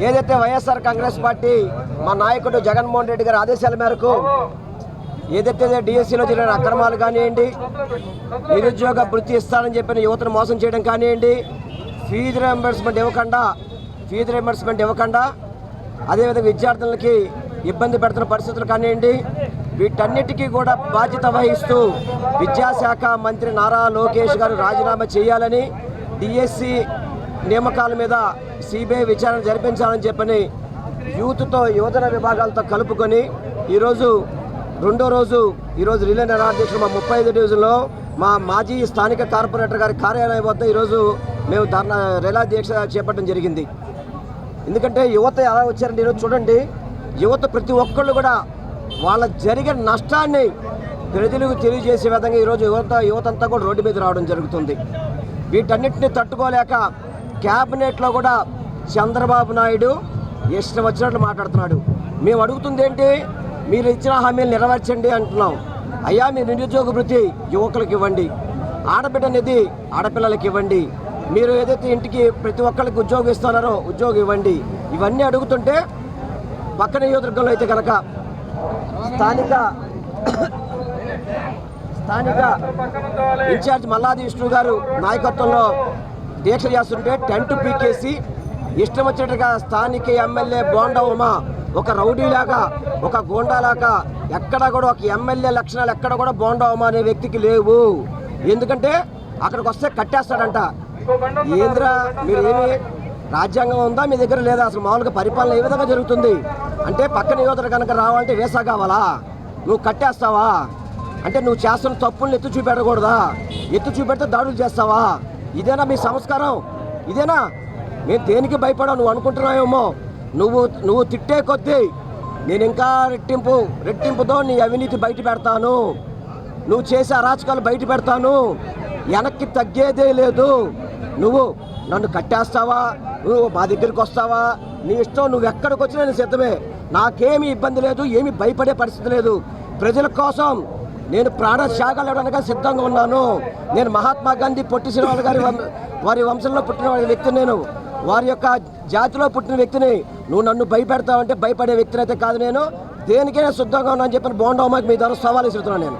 ఏదైతే వైఎస్ఆర్ కాంగ్రెస్ పార్టీ మా నాయకుడు జగన్మోహన్ రెడ్డి గారి ఆదేశాల మేరకు ఏదైతే డిఎస్సిలో జరిగిన అక్రమాలు కానివ్వండి, నిరుద్యోగ వృత్తి ఇస్తానని చెప్పిన యువతను మోసం చేయడం కానివ్వండి, ఫీజు రియంబర్స్మెంట్ ఇవ్వకుండా అదేవిధంగా విద్యార్థులకి ఇబ్బంది పెడుతున్న పరిస్థితులు కానివ్వండి, వీటన్నిటికీ కూడా బాధ్యత వహిస్తూ విద్యాశాఖ మంత్రి నారా లోకేష్ గారు రాజీనామా చేయాలని, డిఎస్సి నియామకాల మీద సిబిఐ విచారణ జరిపించాలని చెప్పని యువజన విభాగాలతో కలుపుకొని ఈరోజు రెండో రోజు ఈరోజు రిలే నిరాధ్యక్షులు మా 35 డివిజన్లో మా మాజీ స్థానిక కార్పొరేటర్ గారి కార్యాలయం వద్ద ఈరోజు మేము రిలే దీక్ష చేపట్టడం జరిగింది. ఎందుకంటే యువత ఎలా వచ్చారంటే ఈరోజు చూడండి, యువత ప్రతి ఒక్కళ్ళు కూడా వాళ్ళ జరిగిన నష్టాన్ని ప్రజలకు తెలియజేసే విధంగా ఈరోజు యువత అంతా కూడా రోడ్డు మీద రావడం జరుగుతుంది. వీటన్నిటిని తట్టుకోలేక క్యాబినెట్లో కూడా చంద్రబాబు నాయుడు ఇష్టం వచ్చినట్లు మాట్లాడుతున్నాడు. మేము అడుగుతుంది ఏంటి, మీరు ఇచ్చిన హామీలు నెరవేర్చండి అంటున్నాం. అయ్యా, మీరు నిరుద్యోగ వృత్తి యువకులకు ఇవ్వండి, ఆడబిడ్డ నిధి ఆడపిల్లలకి ఇవ్వండి, మీరు ఏదైతే ఇంటికి ప్రతి ఒక్కరికి ఉద్యోగం ఇస్తున్నారో ఉద్యోగం ఇవ్వండి. ఇవన్నీ అడుగుతుంటే పక్కన నియోజకవర్గంలో అయితే కనుక స్థానిక ఇన్ఛార్జ్ మల్లాది విష్ణు గారు నాయకత్వంలో దీక్ష చేస్తుంటే టెంట్ పీకేసి ఇష్టం వచ్చినట్టుగా స్థానిక ఎమ్మెల్యే బోండా ఉమా ఒక రౌడీలాగా, ఒక గోండాలాగా ఎక్కడ కూడా ఒక ఎమ్మెల్యే లక్షణాలు ఎక్కడ కూడా బోండా ఉమా అనే వ్యక్తికి లేవు. ఎందుకంటే అక్కడికి వస్తే కట్టేస్తాడంట. ఏంద్రా మీరేమి రాజ్యాంగం ఉందా మీ దగ్గర లేదా? అసలు మామూలుగా పరిపాలన ఏ విధంగా జరుగుతుంది అంటే పక్కన యువతలు కనుక రావాలంటే వీసా కావాలా? నువ్వు కట్టేస్తావా? అంటే నువ్వు చేస్తున్న తప్పులను ఎత్తు చూపెట్టకూడదా? ఎత్తు చూపెడితే దాడులు చేస్తావా? ఇదేనా మీ సంస్కారం? ఇదేనా? మేము దేనికి భయపడావు నువ్వు అనుకుంటున్నావేమో. నువ్వు తిట్టే కొద్దీ నేను ఇంకా రెట్టింపుతో నీ అవినీతి బయట పెడతాను, నువ్వు చేసే అరాచకాలు బయట పెడతాను, వెనక్కి తగ్గేదే లేదు. నువ్వు నన్ను కట్టేస్తావా, నువ్వు మా దగ్గరికి వస్తావా, నీ ఇష్టం, నువ్వు ఎక్కడికి వచ్చినా నేను సిద్ధమే. నాకేమీ ఇబ్బంది లేదు, ఏమీ భయపడే పరిస్థితి లేదు. ప్రజల కోసం నేను ప్రాణత్యాగాలు ఇవ్వడానికి సిద్ధంగా ఉన్నాను. నేను మహాత్మా గాంధీ పొట్టి శ్రీరాములు గారి వారి వంశంలో పుట్టిన వ్యక్తిని, నేను వారి యొక్క జాతిలో పుట్టిన వ్యక్తిని. నువ్వు నన్ను భయపెడతావంటే భయపడే వ్యక్తిని అయితే కాదు. నేను దేనికైనా సిద్ధంగా ఉన్నా అని చెప్పిన బోండా ఉమాకి మీ ద్వారా సవాల్ ఇస్తున్నాను నేను.